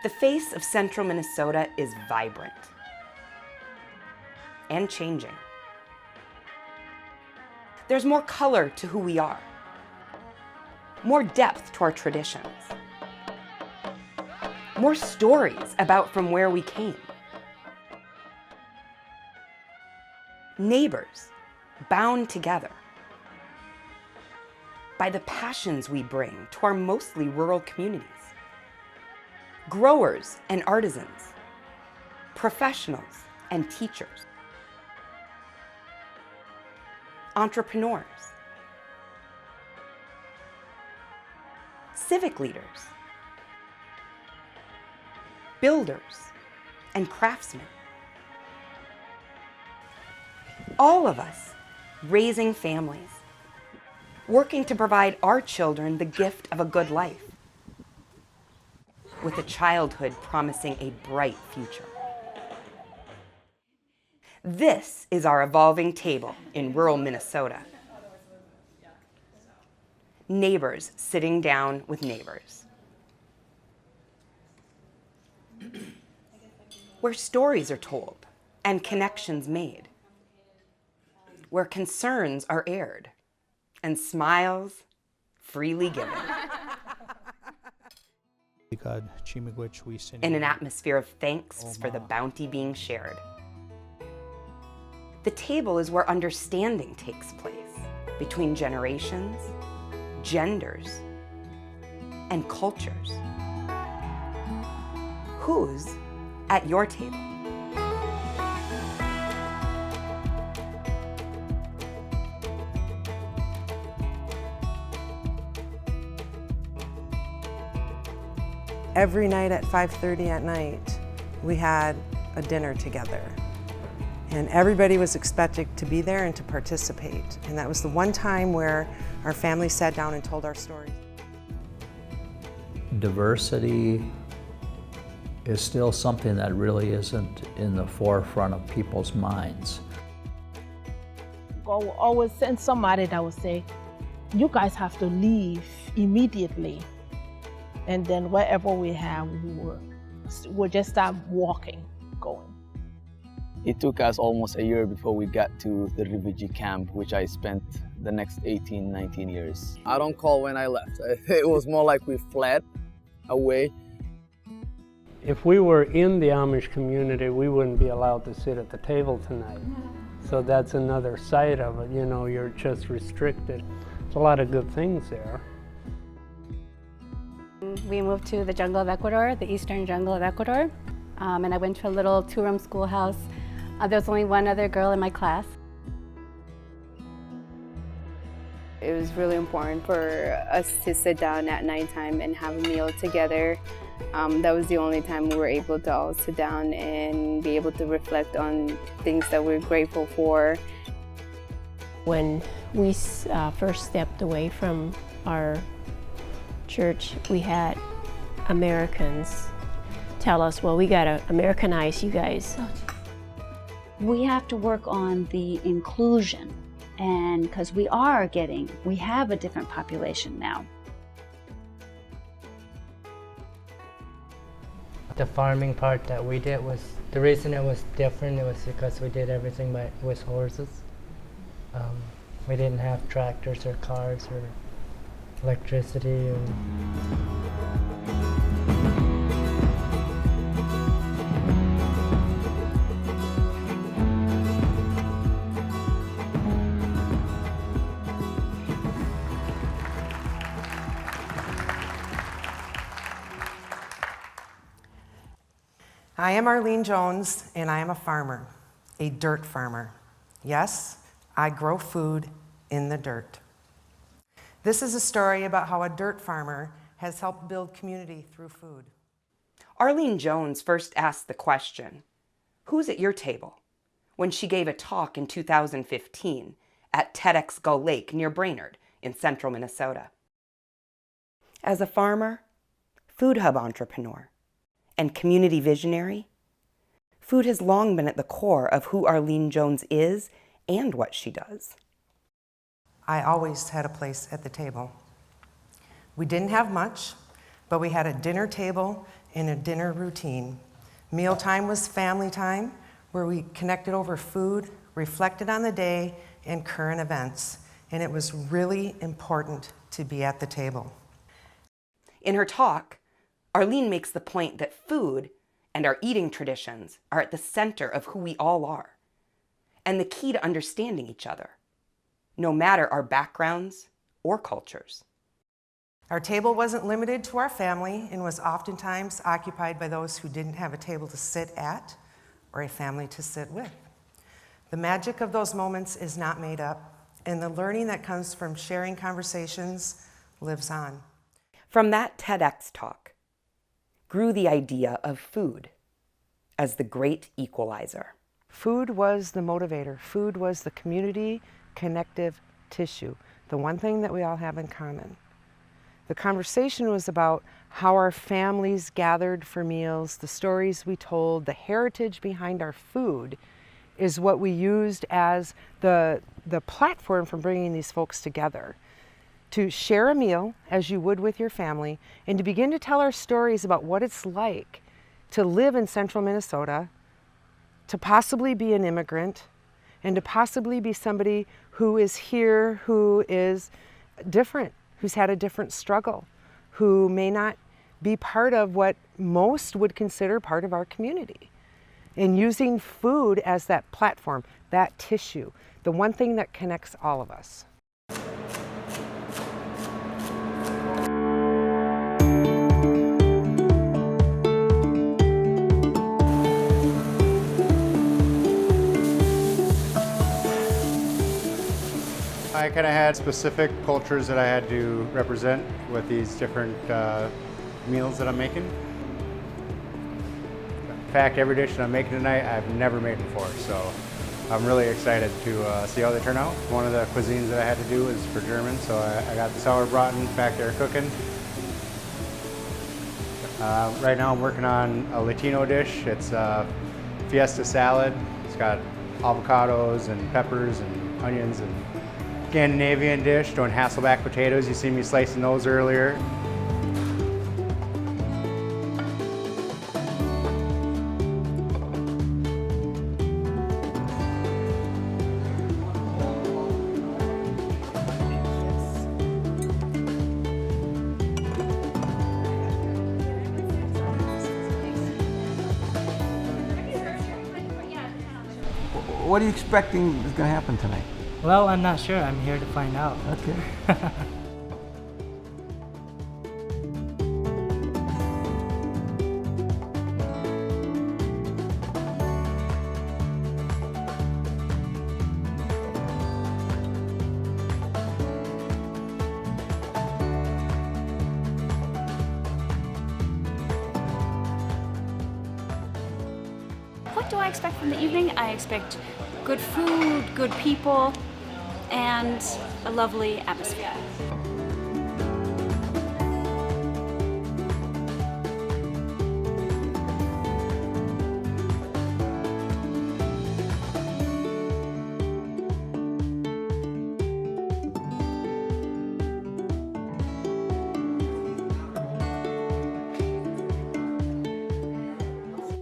The face of central Minnesota is vibrant and changing. There's more color to who we are, more depth to our traditions, more stories about from where we came. Neighbors bound together by the passions we bring to our mostly rural communities. Growers and artisans, professionals and teachers, entrepreneurs, civic leaders, builders, and craftsmen. All of us raising families, working to provide our children the gift of a good life, with a childhood promising a bright future. This is our evolving table in rural Minnesota. Neighbors sitting down with neighbors. Where stories are told and connections made. Where concerns are aired and smiles freely given. In an atmosphere of thanks for the bounty being shared. The table is where understanding takes place between generations, genders, and cultures. Who's at your table? Every night at 5:30 at night, we had a dinner together. And everybody was expected to be there and to participate. And that was the one time where our family sat down and told our stories. Diversity is still something that really isn't in the forefront of people's minds. God will always send somebody that will say, you guys have to leave immediately. And then wherever we have, we'll just start walking, going. It took us almost a year before we got to the refugee camp, which I spent the next 18, 19 years. I don't call when I left. It was more like we fled away. If we were in the Amish community, we wouldn't be allowed to sit at the table tonight. So that's another side of it, you know, you're just restricted. There's a lot of good things there. We moved to the jungle of Ecuador, the eastern jungle of Ecuador, and I went to a little two-room schoolhouse. There was only one other girl in my class. It was really important for us to sit down at nighttime and have a meal together. That was the only time we were able to all sit down and be able to reflect on things that we're grateful for. When we first stepped away from our church, we had Americans tell us, well, we gotta Americanize you guys. We have to work on the inclusion, and because we have a different population now. The farming part that we did was, the reason it was different, it was because we did everything with horses. We didn't have tractors or cars or electricity. I am Arlene Jones, and I am a farmer, a dirt farmer. Yes, I grow food in the dirt. This is a story about how a dirt farmer has helped build community through food. Arlene Jones first asked the question, who's at your table? When she gave a talk in 2015 at TEDx Gull Lake near Brainerd in central Minnesota. As a farmer, food hub entrepreneur, and community visionary, food has long been at the core of who Arlene Jones is and what she does. I always had a place at the table. We didn't have much, but we had a dinner table in a dinner routine. Mealtime was family time, where we connected over food, reflected on the day, and current events. And it was really important to be at the table. In her talk, Arlene makes the point that food and our eating traditions are at the center of who we all are, and the key to understanding each other, no matter our backgrounds or cultures. Our table wasn't limited to our family and was oftentimes occupied by those who didn't have a table to sit at or a family to sit with. The magic of those moments is not made up, and the learning that comes from sharing conversations lives on. From that TEDx talk grew the idea of food as the great equalizer. Food was the motivator. Food was the community connective tissue, the one thing that we all have in common. The conversation was about how our families gathered for meals, the stories we told, the heritage behind our food is what we used as the platform for bringing these folks together. To share a meal as you would with your family and to begin to tell our stories about what it's like to live in central Minnesota, to possibly be an immigrant, and to possibly be somebody who is here, who is different, who's had a different struggle, who may not be part of what most would consider part of our community. And using food as that platform, that tissue, the one thing that connects all of us. I kind of had specific cultures that I had to represent with these different meals that I'm making. In fact, every dish that I'm making tonight, I've never made before, so I'm really excited to see how they turn out. One of the cuisines that I had to do was for German, so I got the sauerbraten back there cooking. Right now I'm working on a Latino dish. It's a fiesta salad. It's got avocados and peppers and onions and Scandinavian dish, doing Hasselback potatoes. You see me slicing those earlier. What are you expecting is going to happen tonight? Well, I'm not sure. I'm here to find out. Okay. What do I expect from the evening? I expect good food, good people, and a lovely atmosphere.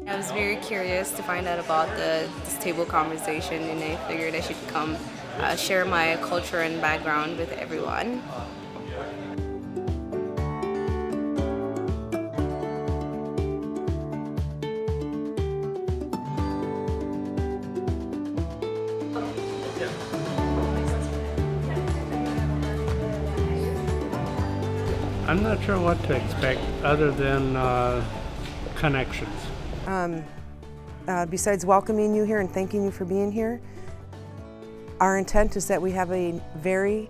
I was very curious to find out about this table conversation, and I figured I should come share my culture and background with everyone. I'm not sure what to expect other than connections. Besides welcoming you here and thanking you for being here, our intent is that we have a very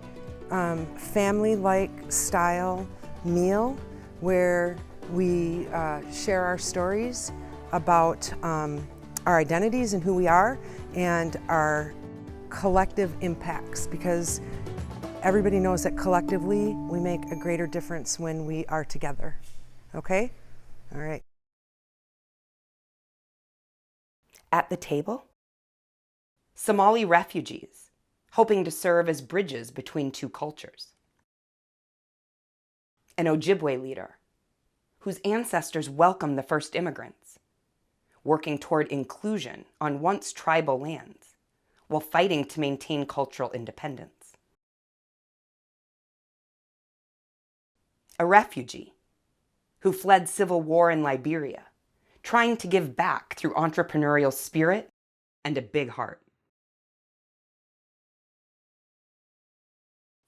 family-like style meal where we share our stories about our identities and who we are and our collective impacts, because everybody knows that collectively we make a greater difference when we are together. Okay? All right. At the table, Somali refugees, hoping to serve as bridges between two cultures. An Ojibwe leader, whose ancestors welcomed the first immigrants, working toward inclusion on once tribal lands, while fighting to maintain cultural independence. A refugee who fled civil war in Liberia, trying to give back through entrepreneurial spirit and a big heart.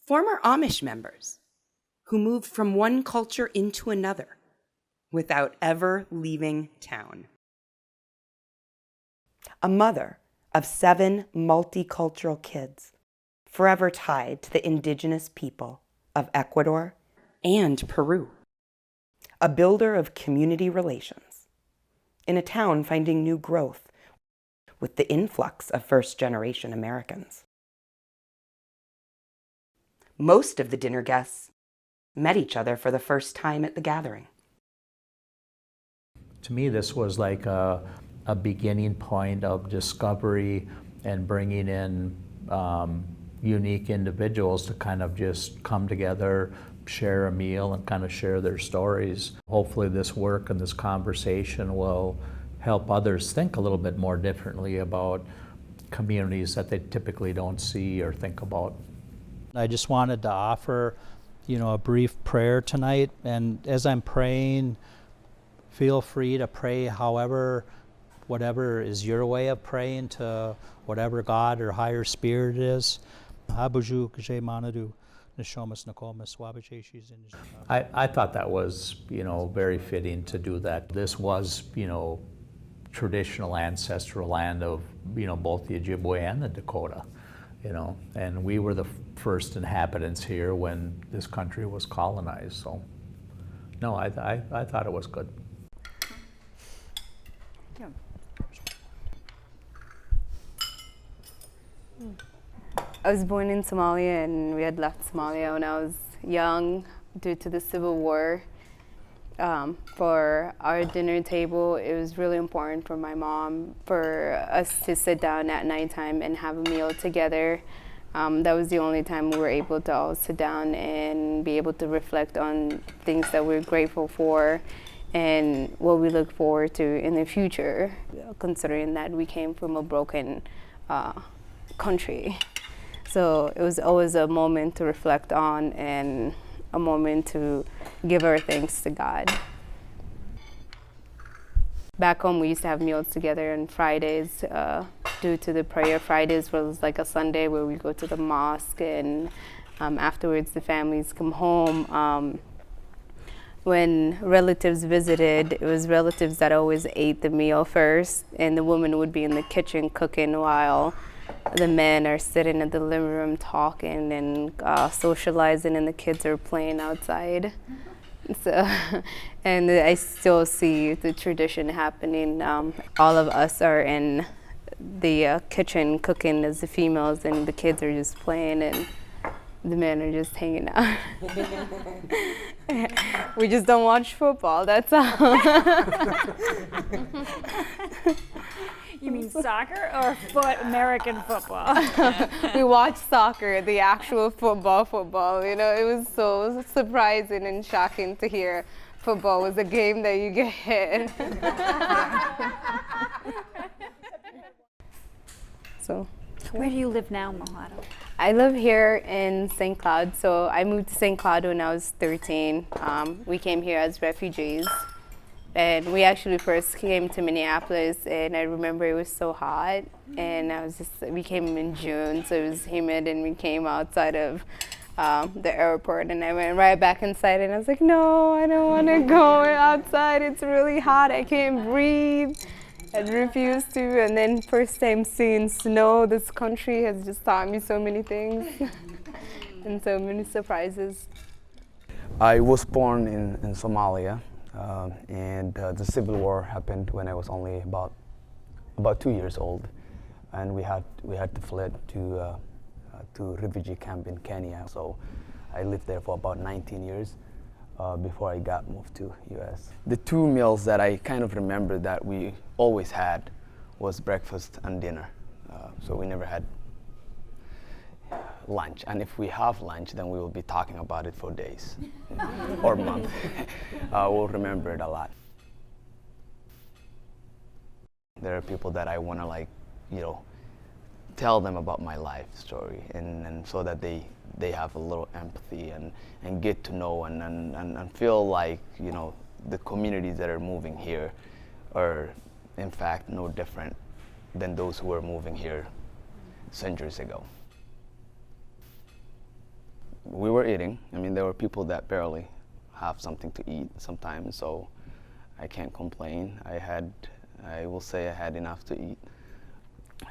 Former Amish members who moved from one culture into another without ever leaving town. A mother of 7 multicultural kids, forever tied to the indigenous people of Ecuador and Peru. A builder of community relations in a town finding new growth with the influx of first-generation Americans. Most of the dinner guests met each other for the first time at the gathering. To me, this was like a beginning point of discovery and bringing in unique individuals to kind of just come together, share a meal, and kind of share their stories. Hopefully this work and this conversation will help others think a little bit more differently about communities that they typically don't see or think about. I just wanted to offer, a brief prayer tonight, and as I'm praying, feel free to pray whatever is your way of praying to whatever God or higher spirit is. I thought that was, very fitting to do that. This was, traditional ancestral land of, both the Ojibwe and the Dakota, and we were the first inhabitants here when this country was colonized. So, no, I thought it was good. Yeah. I was born in Somalia, and we had left Somalia when I was young due to the Civil War. For our dinner table, it was really important for my mom for us to sit down at nighttime and have a meal together. That was the only time we were able to all sit down and be able to reflect on things that we're grateful for and what we look forward to in the future, considering that we came from a broken country. So it was always a moment to reflect on and a moment to give our thanks to God. Back home, we used to have meals together on Fridays due to the prayer. Fridays was like a Sunday where we go to the mosque, and afterwards the families come home. When relatives visited, it was relatives that always ate the meal first, and the woman would be in the kitchen cooking while the men are sitting in the living room talking and socializing, and the kids are playing outside. So, and I still see the tradition happening. All of us are in the kitchen cooking as the females, and the kids are just playing, and the men are just hanging out. We just don't watch football, that's all. You mean soccer or American football? We watch soccer, the actual football. It was so surprising and shocking to hear football was a game that you get hit. So, where do you live now, Mahado? I live here in St. Cloud. So I moved to St. Cloud when I was 13. We came here as refugees. And we actually first came to Minneapolis, and I remember it was so hot, and we came in June, so it was humid, and we came outside of the airport, and I went right back inside, and I was like, no, I don't want to go outside, it's really hot, I can't breathe. I refused to, and then first time seeing snow, this country has just taught me so many things, and so many surprises. I was born in Somalia. And the Civil War happened when I was only about 2 years old, and we had to flee to refugee camp in Kenya. So I lived there for about 19 years before I got moved to U.S. The two meals that I kind of remember that we always had was breakfast and dinner. So we never had lunch. And if we have lunch, then we will be talking about it for days or months. We'll remember it a lot. There are people that I want to, like, you know, tell them about my life story, and so that they have a little empathy and get to know and feel like, you know, the communities that are moving here are in fact no different than those who were moving here centuries ago. We were eating. I mean, there were people that barely have something to eat sometimes, so I can't complain. I will say I had enough to eat.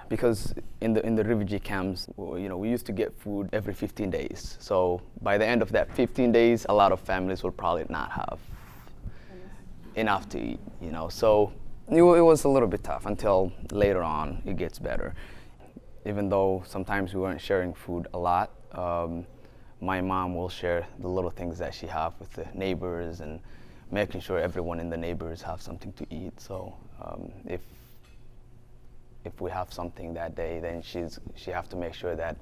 Because in the refugee camps, you know, we used to get food every 15 days. So by the end of that 15 days, a lot of families will probably not have enough to eat, you know. So it was a little bit tough until later on it gets better. Even though sometimes we weren't sharing food a lot, my mom will share the little things that she have with the neighbors and making sure everyone in the neighbors have something to eat. So if we have something that day, then she have to make sure that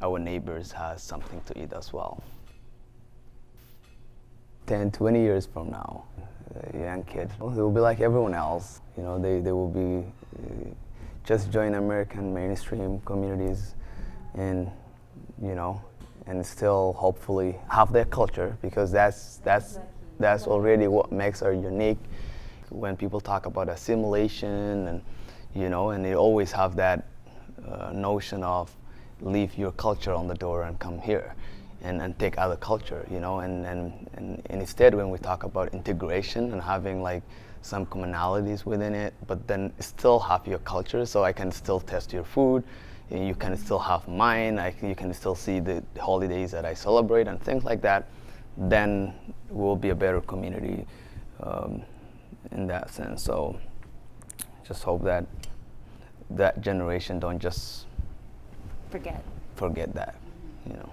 our neighbors has something to eat as well. 10, 20 years from now, young kids, they will be like everyone else. You know, they will be just join American mainstream communities, and you know, and still hopefully have their culture, because that's already what makes us unique. When people talk about assimilation, and you know, and they always have that notion of leave your culture on the door and come here and take other culture, you know, and instead when we talk about integration and having like some commonalities within it, but then still have your culture, so I can still test your food, and you can still have mine, you can still see the holidays that I celebrate and things like that, then we'll be a better community in that sense. So just hope that that generation don't just forget that, you know.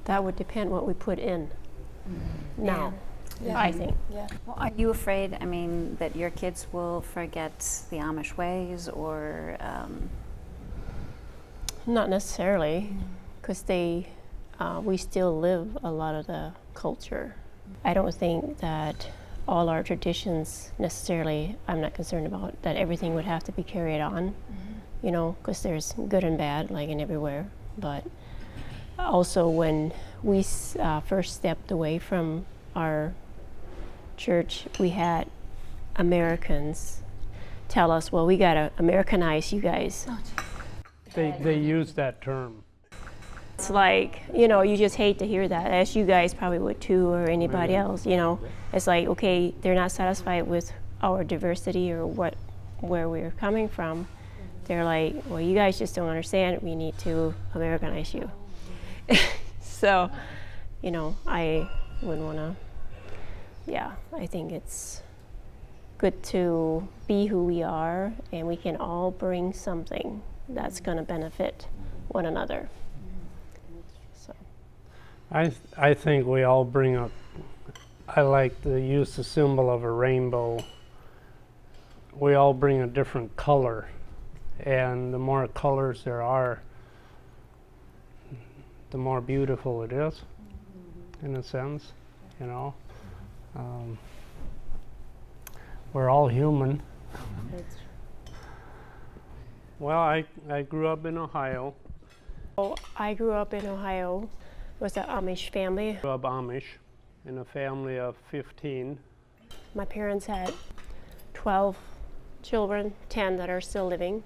That would depend what we put in now, I think. Yeah. Well, are you afraid, I mean, that your kids will forget the Amish ways, or? Not necessarily, because we still live a lot of the culture. I don't think that all our traditions necessarily, I'm not concerned about that everything would have to be carried on, you know, because there's good and bad, like in everywhere. But also when we first stepped away from our church, we had Americans tell us, well, we got to Americanize you guys. They use that term. It's like, you know, you just hate to hear that, as you guys probably would too, or anybody else, you know. It's like, okay, they're not satisfied with our diversity or where we're coming from. They're like, well, you guys just don't understand, we need to Americanize you. So, you know, I wouldn't want to, yeah, I think it's good to be who we are, and we can all bring something that's going to benefit one another. So, I think we all bring I like to use the symbol of a rainbow. We all bring a different color, and the more colors there are, the more beautiful it is, in a sense, you know. We're all human. Well, I grew up in Ohio. Oh, I grew up in Ohio. It was an Amish family. Grew up Amish in a family of 15. My parents had 12 children, 10 that are still living.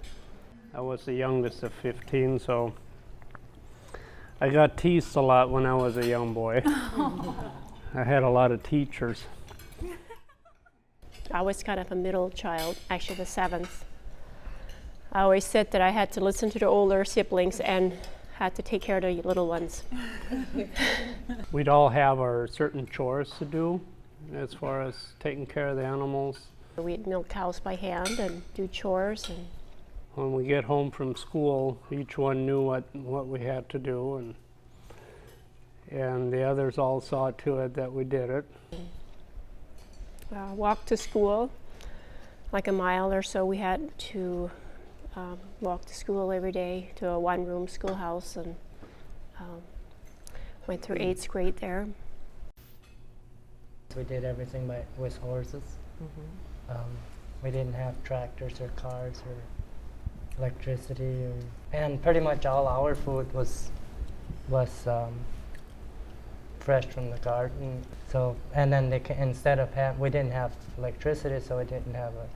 I was the youngest of 15, so I got teased a lot when I was a young boy. I had a lot of teachers. I was kind of a middle child, actually the seventh. I always said that I had to listen to the older siblings and had to take care of the little ones. We'd all have our certain chores to do as far as taking care of the animals. We'd milk cows by hand and do chores. And when we get home from school, each one knew what we had to do, and the others all saw to it that we did it. Walked to school, like a mile or so. We had to walked to school every day to a one-room schoolhouse, and went through 8th grade there. We did everything with horses. We didn't have tractors or cars or electricity, and pretty much all our food was fresh from the garden. So, and then instead of we didn't have electricity, so we didn't have a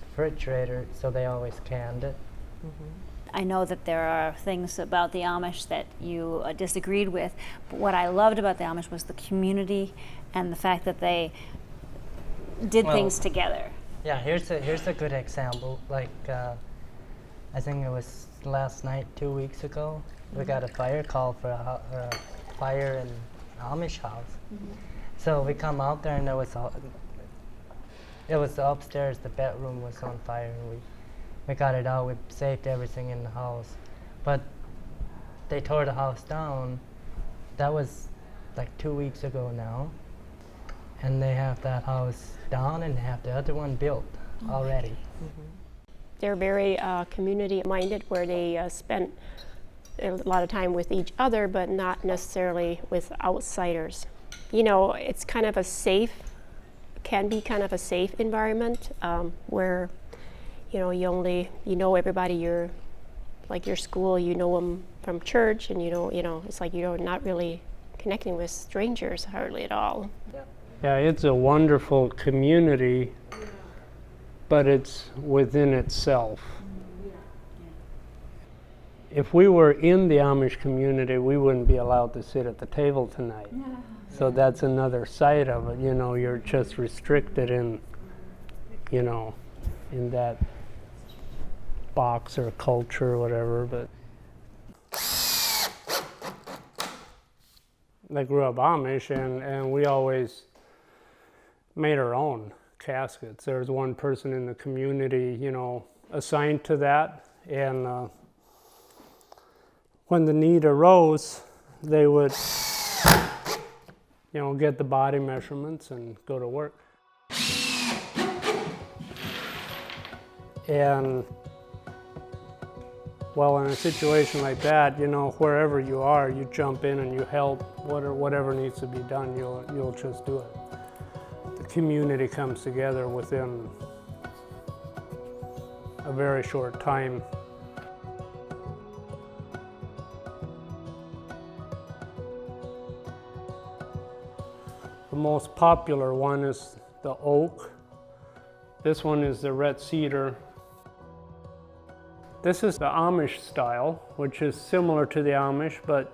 refrigerator, so they always canned it. I know that there are things about the Amish that you disagreed with, but what I loved about the Amish was the community and the fact that they did things together. Yeah, here's a good example. Like, I think it was last night, 2 weeks ago, we got a fire call for a fire in Amish house. So we come out there, and it was upstairs, the bedroom was on fire, and we got it out, we saved everything in the house. But they tore the house down. That was like 2 weeks ago now. And they have that house down, and they have the other one built already. They're very community-minded, where they spend a lot of time with each other, but not necessarily with outsiders. You know, it's kind of a safe, can be kind of a safe environment where, you know, you know everybody. You're like your school, you know them from church, and you know, it's like you're not really connecting with strangers hardly at all. Yeah, it's a wonderful community, but it's within itself. If we were in the Amish community, we wouldn't be allowed to sit at the table tonight. So that's another side of it. You know, you're just restricted in, you know, in that box or culture or whatever. But I grew up Amish, and we always made our own caskets. There was one person in the community, you know, assigned to that, and when the need arose, they would, you know, get the body measurements and go to work. And well, in a situation like that, you know, wherever you are, you jump in and you help. Whatever needs to be done, you'll just do it. The community comes together within a very short time. The most popular one is the oak. This one is the red cedar. This is the Amish style, which is similar to the Amish, but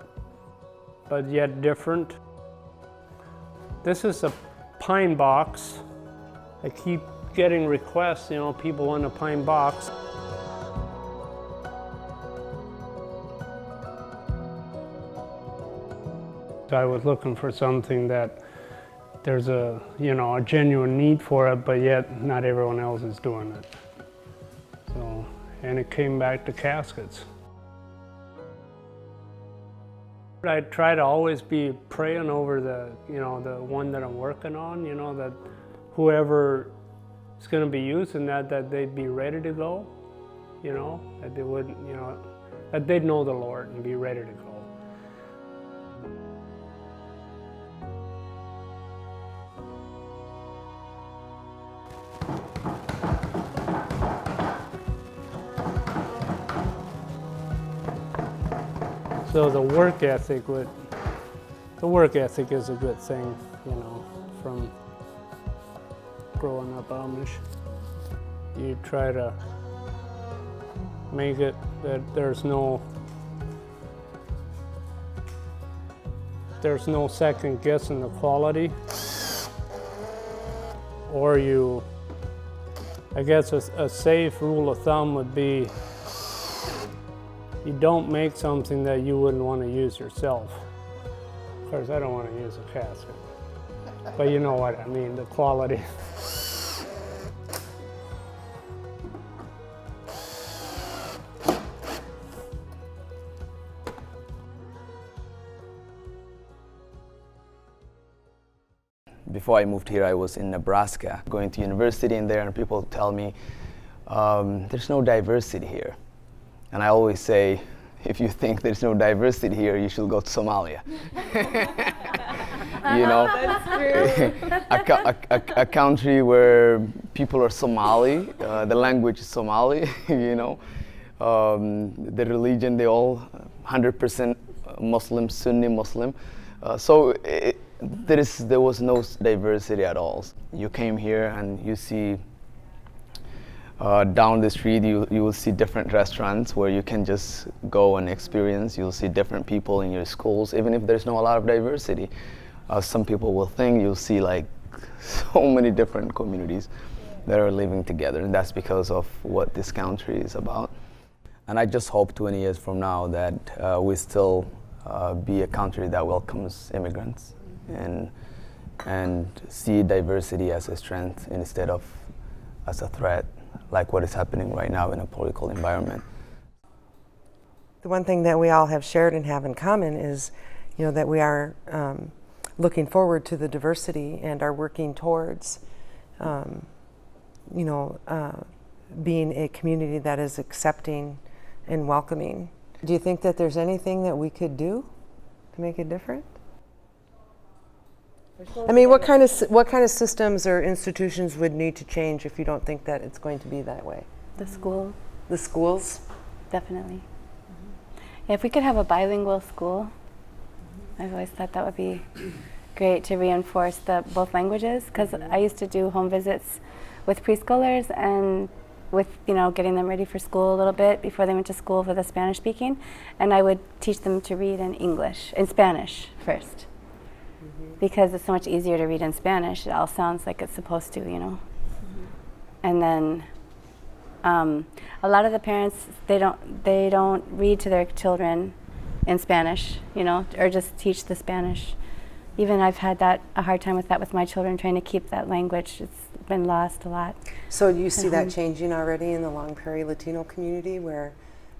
yet different. This is a pine box. I keep getting requests, you know, people want a pine box. So I was looking for something that there's a, you know, a genuine need for it, but yet not everyone else is doing it. So, and it came back to caskets. I try to always be praying over the, you know, the one that I'm working on, you know, that whoever is going to be using that they'd be ready to go, you know, that they wouldn't, you know, that they'd know the Lord and be ready to go. So the work ethic is a good thing, you know, from growing up Amish. You try to make it that there's no second guessing the quality, or I guess a safe rule of thumb would be you don't make something that you wouldn't want to use yourself. Of course, I don't want to use a casket, but you know what I mean, the quality. Before I moved here, I was in Nebraska, going to university in there, and people tell me, there's no diversity here. And I always say, if you think there's no diversity here, you should go to Somalia. You know, a country where people are Somali, the language is Somali, you know, the religion, they all 100% Muslim, Sunni Muslim. So there was no diversity at all. You came here and you see down the street, you will see different restaurants where you can just go and experience. You'll see different people in your schools, even if there's not a lot of diversity. Some people will think you'll see like so many different communities that are living together, and that's because of what this country is about. And I just hope 20 years from now that we still be a country that welcomes immigrants and see diversity as a strength instead of as a threat, like what is happening right now in a political environment. The one thing that we all have shared and have in common is, you know, that we are looking forward to the diversity and are working towards, being a community that is accepting and welcoming. Do you think that there's anything that we could do to make it different? I mean, what kind of systems or institutions would need to change if you don't think that it's going to be that way? The school. The schools? Definitely. Yeah, if we could have a bilingual school, I've always thought that would be great to reinforce both languages, because I used to do home visits with preschoolers and with, you know, getting them ready for school a little bit before they went to school for the Spanish speaking, and I would teach them to read in Spanish first. Because it's so much easier to read in Spanish. It all sounds like it's supposed to, you know. And then a lot of the parents, they don't read to their children in Spanish, you know, or just teach the Spanish. Even I've had a hard time with that with my children, trying to keep that language. It's been lost a lot. So do you see that changing already in the Long Prairie Latino community, where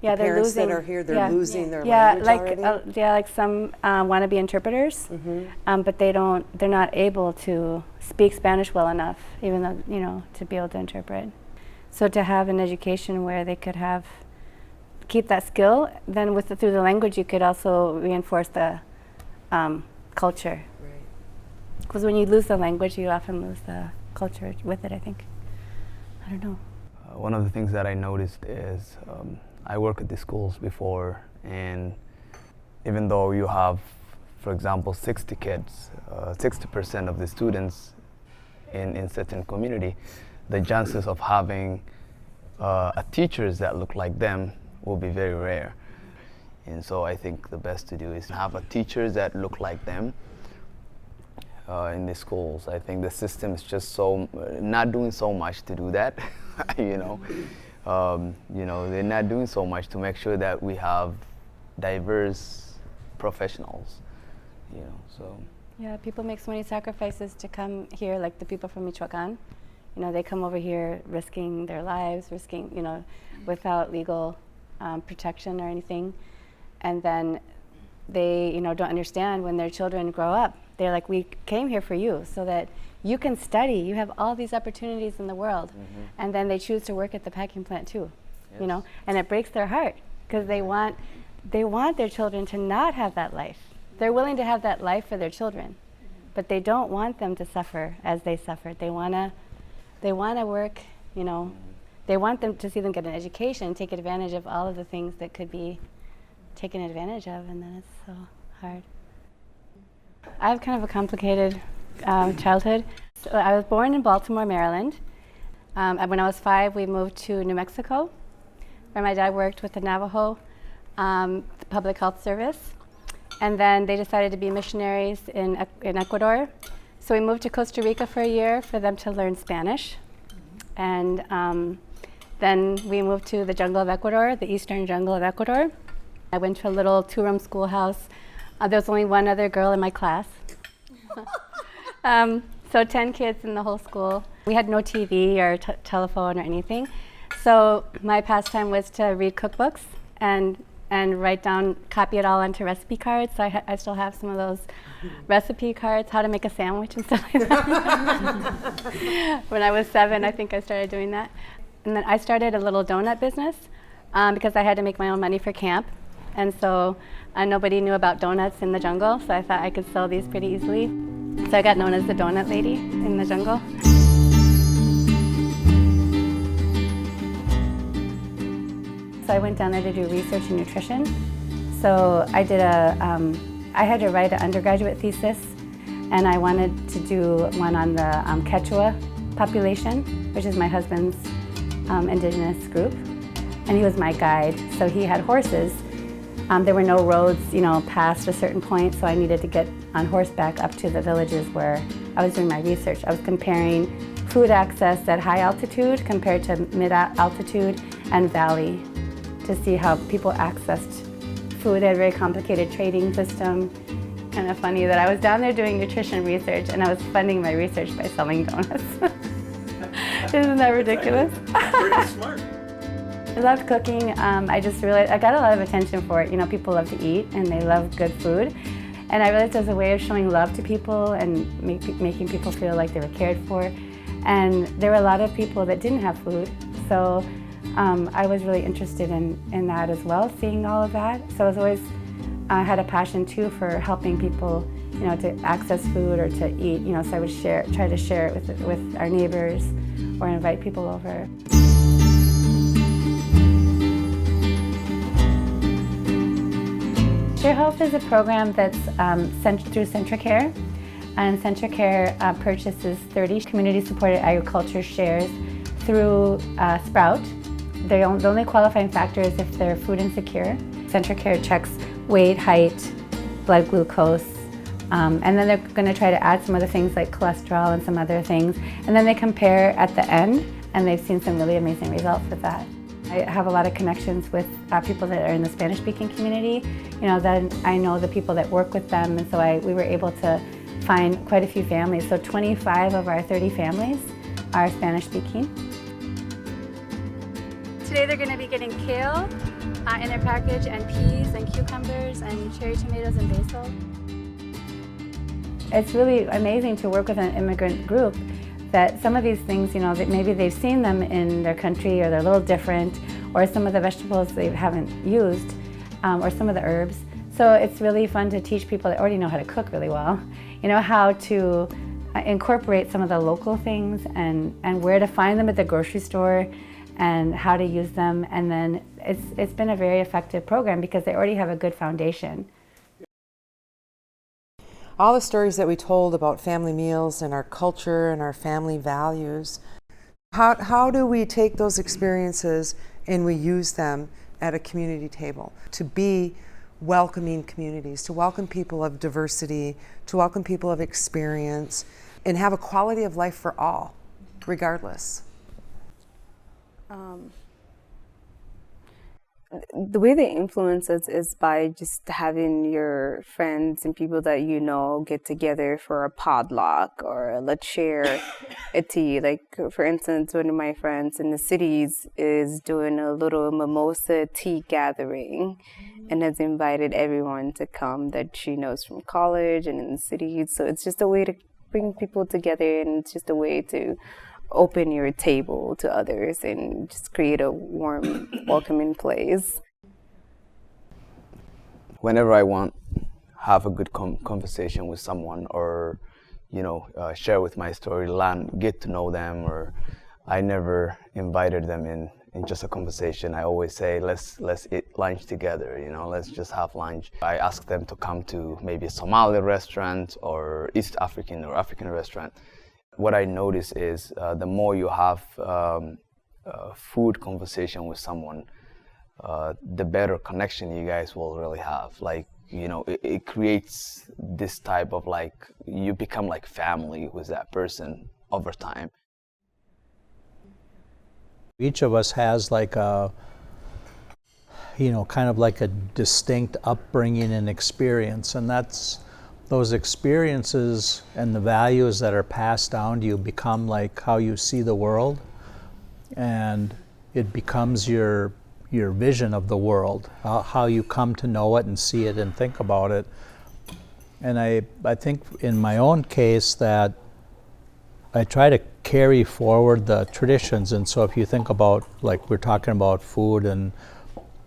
the parents losing, that are here, they're losing their language already? Like some want to be interpreters, but they're not able to speak Spanish well enough, even though, you know, to be able to interpret. So to have an education where they could keep that skill, then through the language you could also reinforce the culture. Because when you lose the language, you often lose the culture with it, I think. I don't know. One of the things that I noticed is I work at the schools before, and even though you have, for example, 60 kids, 60% of the students in certain community, the chances of having teachers that look like them will be very rare. And so I think the best to do is have teachers that look like them in the schools. I think the system is just not doing so much to do that. You know, they're not doing so much to make sure that we have diverse professionals. You know, so. Yeah, people make so many sacrifices to come here, like the people from Michoacan. You know, they come over here risking their lives, you know, without legal protection or anything. And then they, you know, don't understand when their children grow up. They're like, we came here for you so that you can study. You have all these opportunities in the world. And then they choose to work at the packing plant too, you know, and it breaks their heart because they want their children to not have that life. They're willing to have that life for their children, but they don't want them to suffer as they suffered. They want to work, you know, they want them to see them get an education, take advantage of all of the things that could be taken advantage of, and then it's so hard. I have kind of a complicated childhood. So I was born in Baltimore, Maryland. When I was 5, we moved to New Mexico, where my dad worked with the Navajo Public Health Service. And then they decided to be missionaries in Ecuador. So we moved to Costa Rica for a year for them to learn Spanish. And then we moved to the jungle of Ecuador, the eastern jungle of Ecuador. I went to a little 2-room schoolhouse. There was only one other girl in my class. So 10 kids in the whole school. We had no TV or telephone or anything. So my pastime was to read cookbooks and write down, copy it all onto recipe cards. So I still have some of those recipe cards, how to make a sandwich and stuff like that. When I was 7, I think I started doing that. And then I started a little donut business because I had to make my own money for camp. And so nobody knew about donuts in the jungle, so I thought I could sell these pretty easily. So I got known as the donut lady in the jungle. So I went down there to do research in nutrition. So I did I had to write an undergraduate thesis, and I wanted to do one on the Quechua population, which is my husband's indigenous group. And he was my guide, so he had horses. There were no roads, past a certain point, so I needed to get on horseback up to the villages where I was doing my research. I was comparing food access at high altitude compared to mid-altitude and valley to see how people accessed food. They had a very complicated trading system. Kind of funny that I was down there doing nutrition research and I was funding my research by selling donuts. Isn't that ridiculous? Pretty smart. I loved cooking. I just realized I got a lot of attention for it. People love to eat and they love good food. And I realized it was a way of showing love to people and making people feel like they were cared for. And there were a lot of people that didn't have food. So I was really interested in that as well, seeing all of that. So I was always had a passion too for helping people, to access food or to eat. So I would try to share it with our neighbors or invite people over. Share Health is a program that's through Centricare, and Centricare purchases 30 community-supported agriculture shares through Sprout. The only qualifying factor is if they're food insecure. Centricare checks weight, height, blood glucose, and then they're going to try to add some other things like cholesterol and some other things. And then they compare at the end, and they've seen some really amazing results with that. I have a lot of connections with people that are in the Spanish-speaking community. Then I know the people that work with them, and so we were able to find quite a few families. So 25 of our 30 families are Spanish-speaking. Today they're going to be getting kale in their package, and peas and cucumbers and cherry tomatoes and basil. It's really amazing to work with an immigrant group that some of these things, that maybe they've seen them in their country or they're a little different, or some of the vegetables they haven't used, or some of the herbs. So it's really fun to teach people that already know how to cook really well, how to incorporate some of the local things and where to find them at the grocery store and how to use them. And then it's been a very effective program because they already have a good foundation. All the stories that we told about family meals and our culture and our family values, how do we take those experiences and we use them at a community table to be welcoming communities, to welcome people of diversity, to welcome people of experience, and have a quality of life for all, regardless? The way they influence us is by just having your friends and people that get together for a potluck or let's share a tea. Like, for instance, one of my friends in the cities is doing a little mimosa tea gathering and has invited everyone to come that she knows from college and in the cities. So it's just a way to bring people together, and it's just a way to open your table to others and just create a warm, welcoming place. Whenever I want to have a good conversation with someone, or share with my story, get to know them, or I never invited them in just a conversation. I always say, let's eat lunch together, let's just have lunch. I ask them to come to maybe a Somali restaurant or East African or African restaurant. What I notice is the more you have food conversation with someone, the better connection you guys will really have. Like, it creates this type of you become like family with that person over time. Each of us has kind of like a distinct upbringing and experience, and those experiences and the values that are passed down to you become like how you see the world, and it becomes your vision of the world, how you come to know it and see it and think about it. And I think in my own case that I try to carry forward the traditions. And so if you think about, like we're talking about food and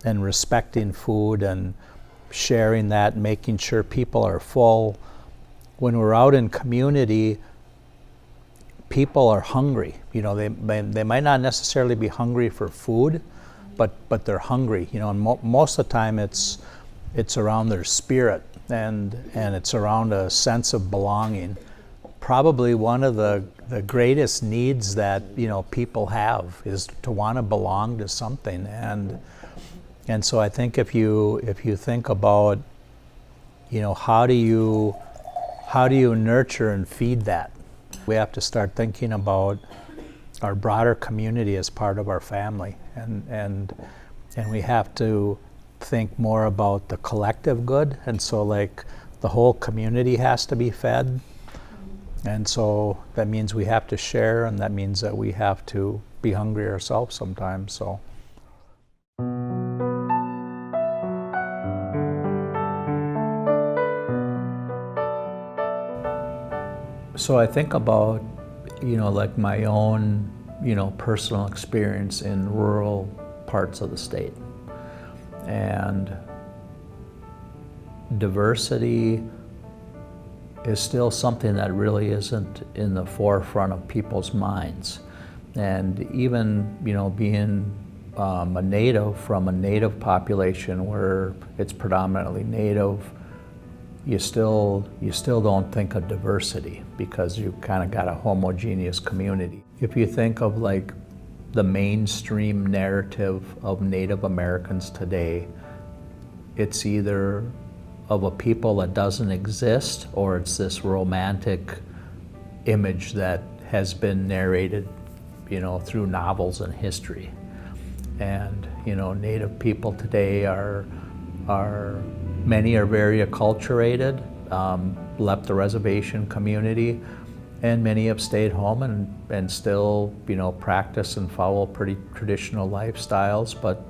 and respecting food and sharing that, making sure people are full. When we're out in community, people are hungry. You know, they might not necessarily be hungry for food, but they're hungry. You know, and most of the time it's around their spirit, and it's around a sense of belonging. Probably one of the greatest needs that, you know, people have is to want to belong to something, and so I think if you think about, you know, how do you nurture and feed that, we have to start thinking about our broader community as part of our family, and we have to think more about the collective good, and so like the whole community has to be fed, and so that means we have to share, and that means that we have to be hungry ourselves sometimes. So I think about, you know, like my own, you know, personal experience in rural parts of the state. And diversity is still something that really isn't in the forefront of people's minds. And even, you know, being a native from a native population where it's predominantly native, you still don't think of diversity because you kind of got a homogeneous community. If you think of like the mainstream narrative of Native Americans today, it's either of a people that doesn't exist, or it's this romantic image that has been narrated, you know, through novels and history. And, you know, Native people today many are very acculturated, left the reservation community, and many have stayed home and still, you know, practice and follow pretty traditional lifestyles. But,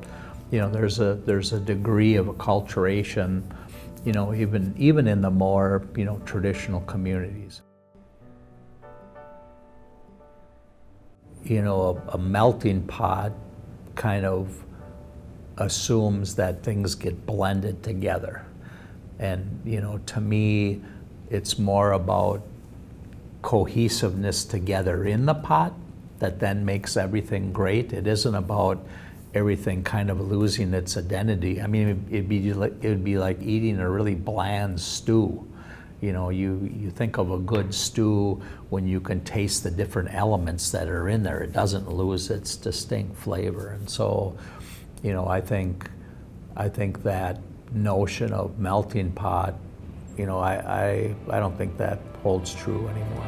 you know, there's a degree of acculturation, you know, even in the more, you know, traditional communities. You know, a melting pot kind of assumes that things get blended together. And, you know, to me, it's more about cohesiveness together in the pot that then makes everything great. It isn't about everything kind of losing its identity. I mean, it'd be like eating a really bland stew. You know, you think of a good stew when you can taste the different elements that are in there. It doesn't lose its distinct flavor. And so, you know, I think that notion of melting pot, you know, I don't think that holds true anymore.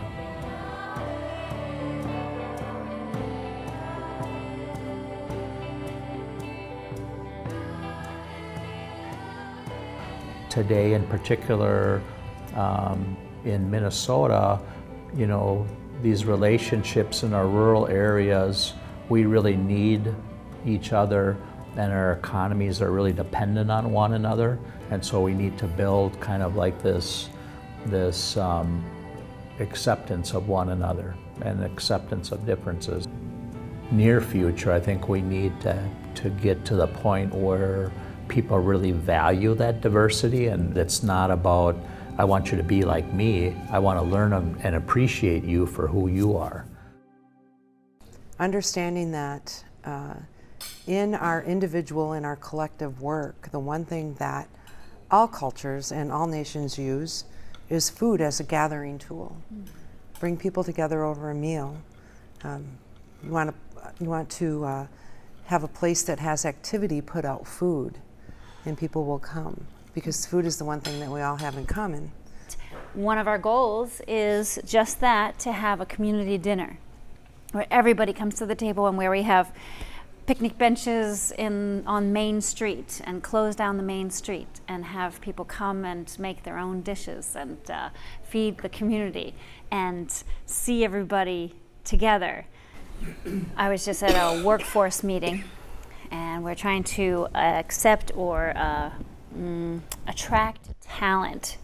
Today in particular, in Minnesota, you know, these relationships in our rural areas, we really need each other, and our economies are really dependent on one another, and so we need to build kind of like this acceptance of one another and acceptance of differences. Near future, I think we need to get to the point where people really value that diversity, and it's not about, I want you to be like me. I want to learn and appreciate you for who you are. Understanding that in our individual and our collective work, the one thing that all cultures and all nations use is food as a gathering tool. Bring people together over a meal. You want to have a place that has activity put out food, and people will come, because food is the one thing that we all have in common. One of our goals is just that, to have a community dinner where everybody comes to the table and where we have picnic benches on Main Street and close down the main street and have people come and make their own dishes and feed the community and see everybody together. I was just at a workforce meeting, and we're trying to accept or attract talent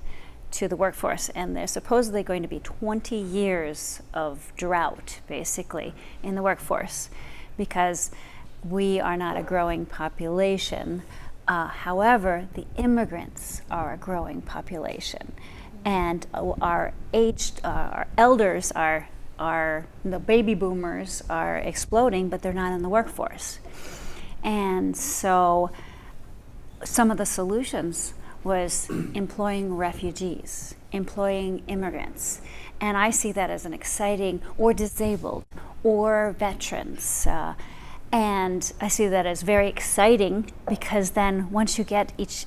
to the workforce, and there's supposedly going to be 20 years of drought basically in the workforce, because we are not a growing population. However, the immigrants are a growing population, and our elders are the baby boomers are exploding, but they're not in the workforce. And so some of the solutions was employing refugees, employing immigrants. And I see that as an exciting, or disabled, or veterans. And I see that as very exciting, because then once you get each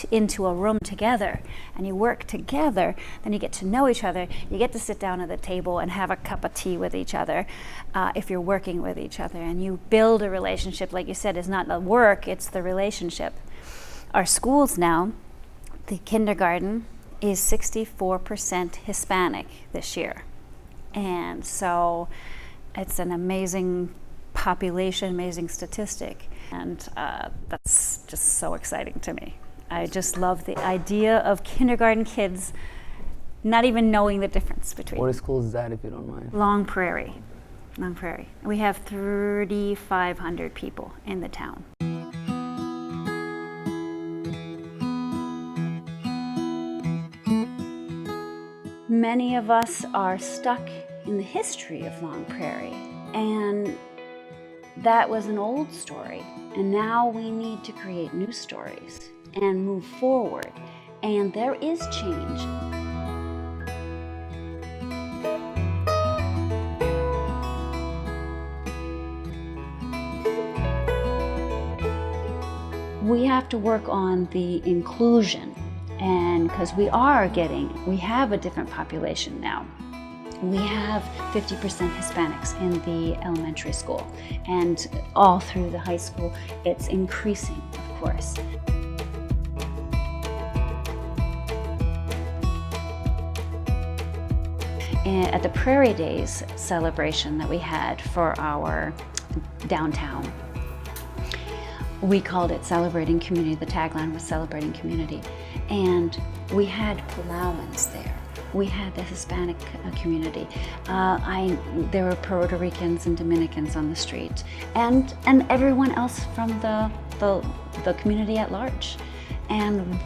into a room together and you work together, then you get to know each other. You get to sit down at the table and have a cup of tea with each other if you're working with each other, and you build a relationship. Like you said, it's not the work, it's the relationship. Our schools now, the kindergarten is 64% Hispanic this year, and so it's an amazing population, amazing statistic, and that's just so exciting to me. I just love the idea of kindergarten kids not even knowing the difference between. What school is that, if you don't mind? Long Prairie. Long Prairie. We have 3,500 people in the town. Many of us are stuck in the history of Long Prairie, and that was an old story, and now we need to create new stories and move forward, and there is change. We have to work on the inclusion, and because we have a different population now. We have 50% Hispanics in the elementary school, and all through the high school it's increasing, of course. And at the Prairie Days celebration that we had for our downtown, we called it Celebrating Community. The tagline was Celebrating Community. And we had Palauans there. We had the Hispanic community. There were Puerto Ricans and Dominicans on the street, and everyone else from the community at large. And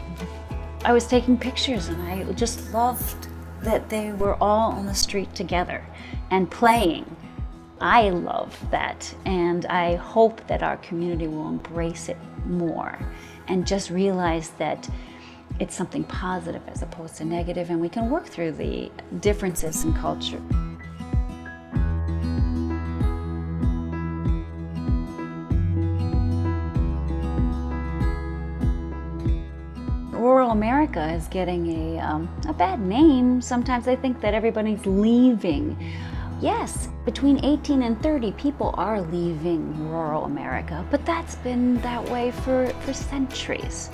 I was taking pictures, and I just loved that they were all on the street together and playing. I love that, and I hope that our community will embrace it more and just realize that it's something positive as opposed to negative, and we can work through the differences in culture. Rural America is getting a bad name. Sometimes I think that everybody's leaving. Yes, between 18 and 30, people are leaving rural America, but that's been that way for centuries.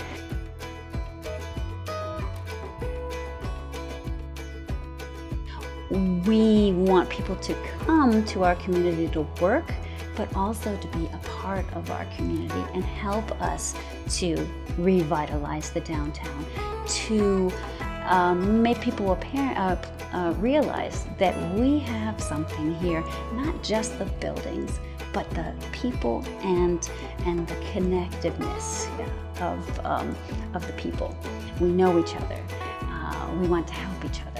We want people to come to our community to work, but also to be a part of our community and help us to revitalize the downtown, to make people realize that we have something here, not just the buildings, but the people and the connectedness of the people. We know each other. We want to help each other.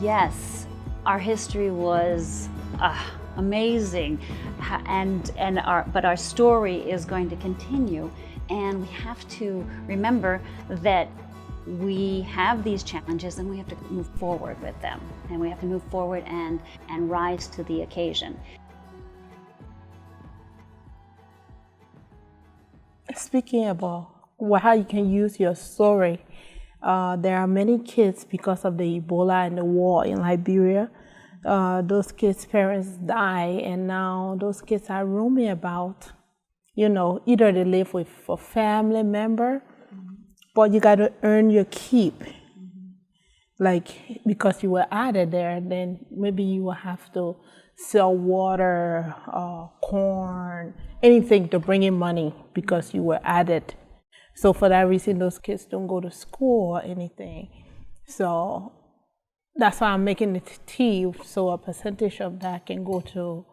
Yes, our history was amazing, but our story is going to continue, and we have to remember that we have these challenges and we have to move forward with them, and we have to move forward and rise to the occasion. Speaking about how you can use your story, there are many kids, because of the Ebola and the war in Liberia, those kids' parents die, and now those kids are roaming about. Either they live with a family member, but you got to earn your keep. Like, because you were added there, then maybe you will have to sell water, corn, anything to bring in money because you were added. So for that reason, those kids don't go to school or anything. So that's why I'm making the tea, so a percentage of that can go to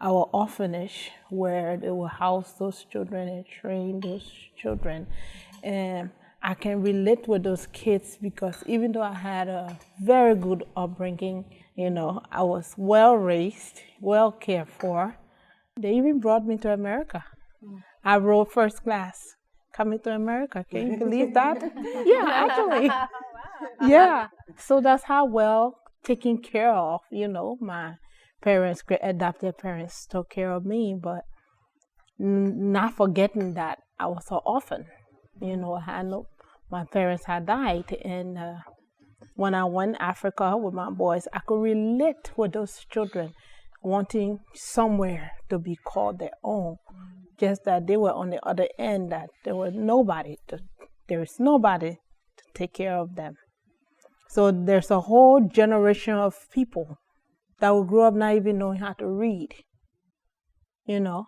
our orphanage where they will house those children and train those children. And I can relate with those kids because even though I had a very good upbringing, you know, I was well raised, well cared for. They even brought me to America. I rode first class coming to America. Can you believe that? Yeah, actually. Yeah. So that's how well taken care of, you know, my parents, adopted parents took care of me, but not forgetting that I was an orphan. You know, my parents had died, and when I went to Africa with my boys, I could relate with those children wanting somewhere to be called their own. Just that they were on the other end, that there is nobody to take care of them. So there's a whole generation of people that will grow up not even knowing how to read, you know.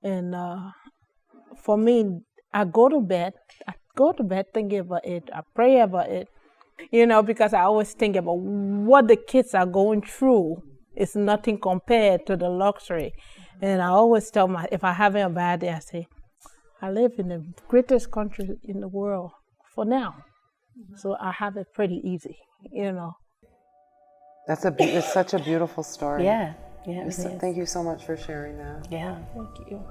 And for me, I go to bed thinking about it, I pray about it, you know, because I always think about what the kids are going through. It's nothing compared to the luxury. And I always tell if I having a bad day, I say, I live in the greatest country in the world for now. So I have it pretty easy, you know. It's such a beautiful story. Yeah, it is. Thank you so much for sharing that. Yeah. Thank you.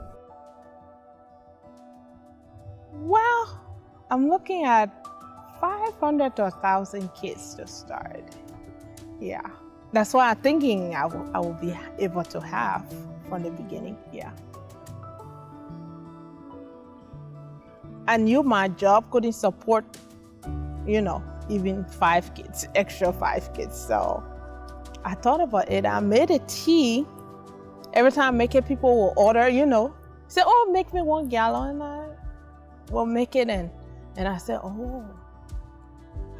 Well, I'm looking at 500 to 1,000 kids to start. Yeah. That's what I'm thinking I will be able to have from the beginning. Yeah. I knew my job couldn't support, you know, even 5 kids, extra 5 kids. So I thought about it. I made a tea. Every time I make it, people will order, you know, say, oh, make me 1 gallon. I will make it in. And I said, oh,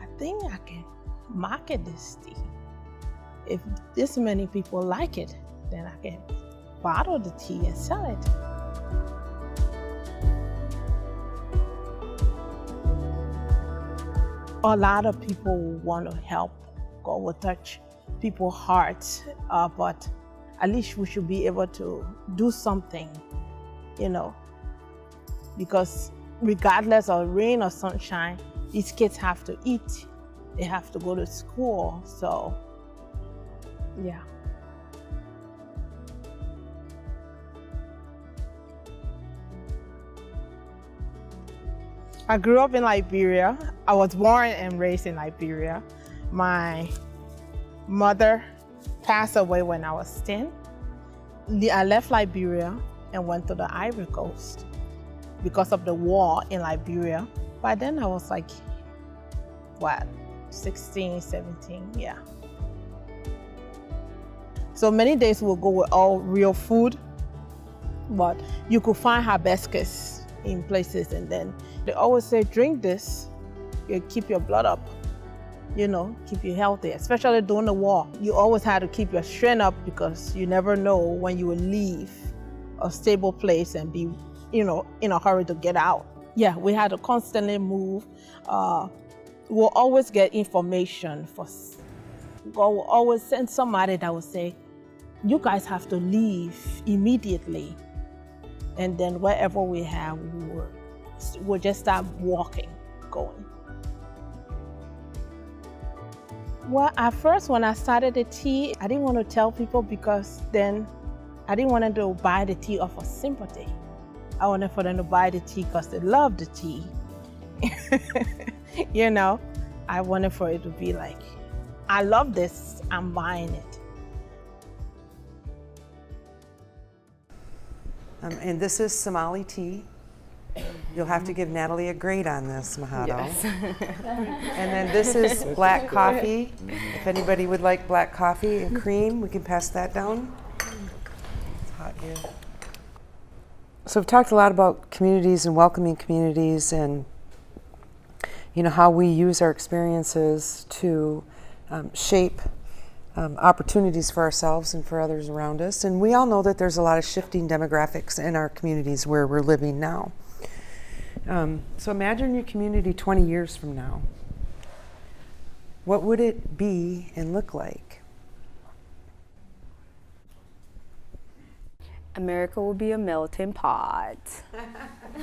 I think I can market this tea. If this many people like it, then I can bottle the tea and sell it. A lot of people want to help. God will touch people's hearts, but at least we should be able to do something, you know, because regardless of rain or sunshine, these kids have to eat. They have to go to school, so yeah. I grew up in Liberia. I was born and raised in Liberia. My mother passed away when I was 10. I left Liberia and went to the Ivory Coast because of the war in Liberia. By then I was like, 16, 17, yeah. So many days we'll go with all real food, but you could find hibiscus in places, and then they always say, drink this, you keep your blood up, you know, keep you healthy, especially during the war. You always had to keep your strength up because you never know when you will leave a stable place and be, you know, in a hurry to get out. Yeah, we had to constantly move. We'll always get information. God will always send somebody that will say, you guys have to leave immediately. And then wherever we have, we'll just start walking, going. Well, at first when I started the tea, I didn't want to tell people because then I didn't want them to buy the tea off of sympathy. I wanted for them to buy the tea because they love the tea. You know, I wanted for it to be like, I love this, I'm buying it. And this is Somali tea. You'll have to give Natalie a grade on this, Mahado. Yes. And then this is black coffee. If anybody would like black coffee and cream, we can pass that down. It's hot here. So we've talked a lot about communities and welcoming communities and, you know, how we use our experiences to shape opportunities for ourselves and for others around us. And we all know that there's a lot of shifting demographics in our communities where we're living now. So imagine your community 20 years from now. what would it be and look like? America will be a melting pot.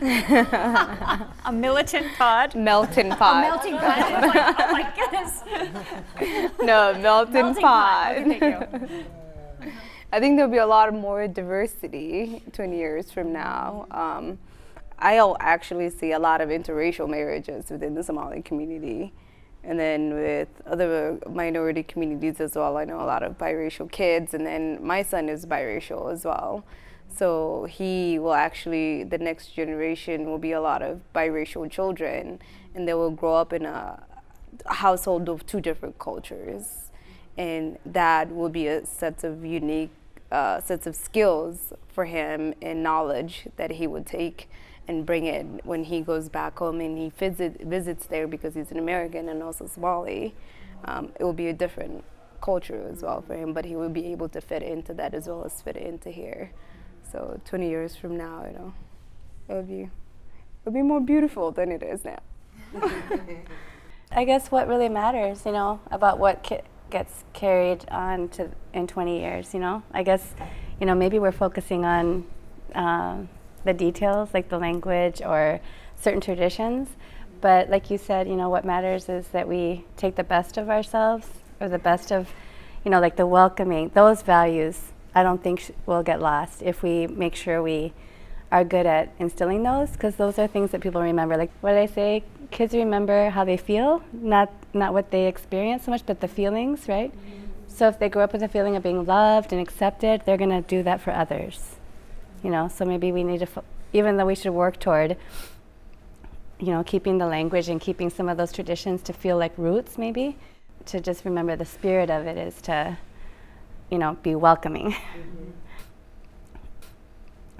A militant pod? Melting pot. A melting pot. I was like, oh my goodness. No, melting pot. Okay, thank you. I think there'll be a lot more diversity 20 years from now. I'll actually see a lot of interracial marriages within the Somali community. And then with other minority communities as well, I know a lot of biracial kids, and then my son is biracial as well. So he will actually, the next generation will be a lot of biracial children, and they will grow up in a household of two different cultures. And that will be a set of unique sets of skills for him and knowledge that he would take and bring it when he goes back home and he visits there, because he's an American and also Somali. It will be a different culture as well for him, but he will be able to fit into that as well as fit into here. So 20 years from now, you know, it'll be more beautiful than it is now. I guess what really matters, you know, about what gets carried on to in 20 years, you know. I guess, you know, maybe we're focusing on the details, like the language or certain traditions, but like you said, you know, what matters is that we take the best of ourselves, or the best of, you know, like the welcoming, those values. I don't think will get lost if we make sure we are good at instilling those, because those are things that people remember. Like, what do they say? Kids remember how they feel, not what they experience so much, but the feelings, right? So if they grow up with a feeling of being loved and accepted, they're gonna do that for others. You know, so maybe we need to, even though we should work toward, you know, keeping the language and keeping some of those traditions to feel like roots, maybe, to just remember the spirit of it is to, you know, be welcoming.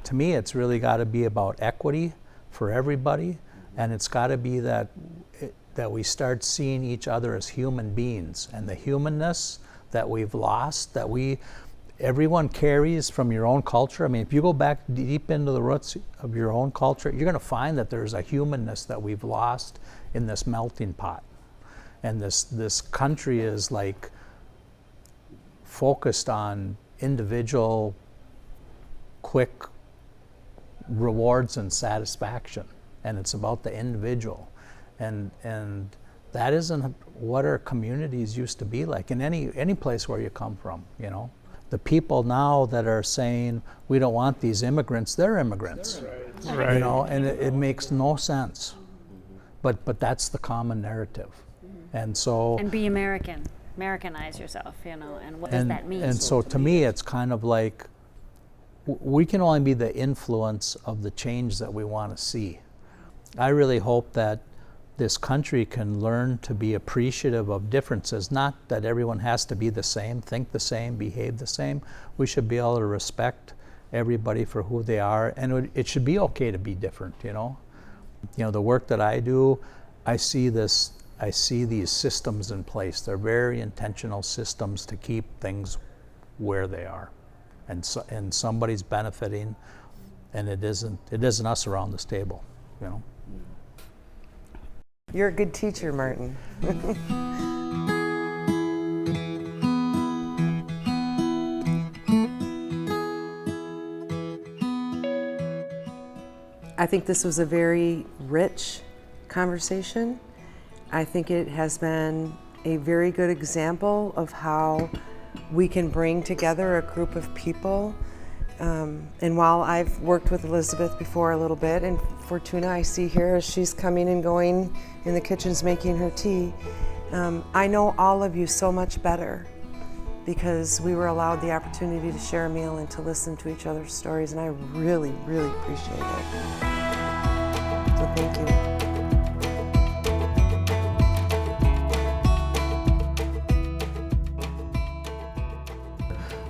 To me, it's really got to be about equity for everybody, and it's got to be that we start seeing each other as human beings, and the humanness that we've lost, that everyone carries from your own culture. I mean, if you go back deep into the roots of your own culture, you're going to find that there's a humanness that we've lost in this melting pot. And this country is like focused on individual, quick rewards and satisfaction. And it's about the individual. And that isn't what our communities used to be like in any place where you come from, you know. The people now that are saying we don't want these immigrants, they're immigrants, Right. you know, and it makes no sense. But that's the common narrative, and so. And be American, Americanize yourself, you know. And what does that mean? And so to me, it's kind of like we can only be the influence of the change that we want to see. I really hope that this country can learn to be appreciative of differences, not that everyone has to be the same, think the same, behave the same. We should be able to respect everybody for who they are, and it should be okay to be different, you know. You know, the work that I do, I see these systems in place. They're very intentional systems to keep things where they are. And somebody's benefiting, and it isn't us around this table, you know. You're a good teacher, Martin. I think this was a very rich conversation. I think it has been a very good example of how we can bring together a group of people. And while I've worked with Elizabeth before a little bit, and Fortuna I see here as she's coming and going in the kitchens making her tea, I know all of you so much better because we were allowed the opportunity to share a meal and to listen to each other's stories, and I really, really appreciate it. So thank you.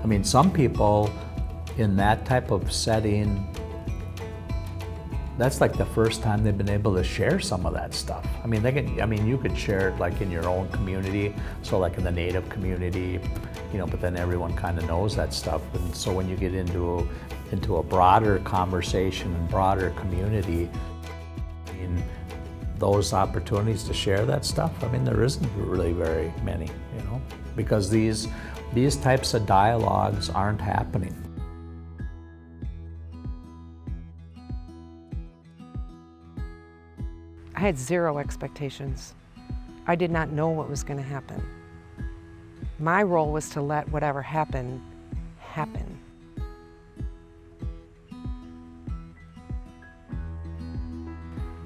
I mean, some people in that type of setting, that's like the first time they've been able to share some of that stuff. I mean, you could share it like in your own community, so like in the Native community, you know, but then everyone kind of knows that stuff. And so when you get into a broader conversation and broader community, I mean, those opportunities to share that stuff, I mean, there isn't really very many, you know, because these types of dialogues aren't happening. I had zero expectations. I did not know what was going to happen. My role was to let whatever happened, happen.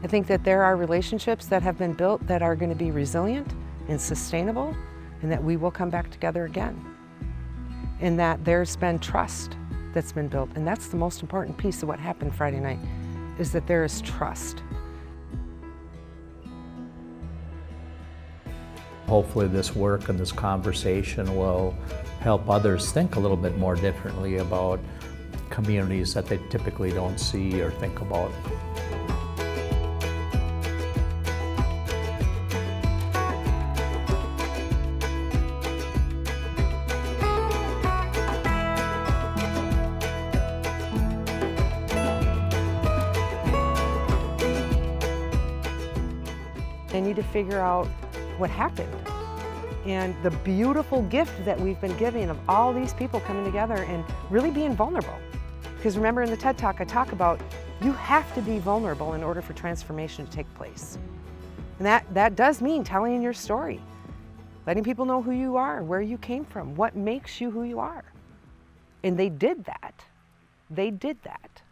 I think that there are relationships that have been built that are going to be resilient and sustainable, and that we will come back together again. And that there's been trust that's been built, and that's the most important piece of what happened Friday night, is that there is trust. Hopefully this work and this conversation will help others think a little bit more differently about communities that they typically don't see or think about. They need to figure out what happened. And the beautiful gift that we've been giving of all these people coming together and really being vulnerable. Because remember in the TED Talk, I talk about you have to be vulnerable in order for transformation to take place. And that does mean telling your story, letting people know who you are, where you came from, what makes you who you are. And they did that. They did that.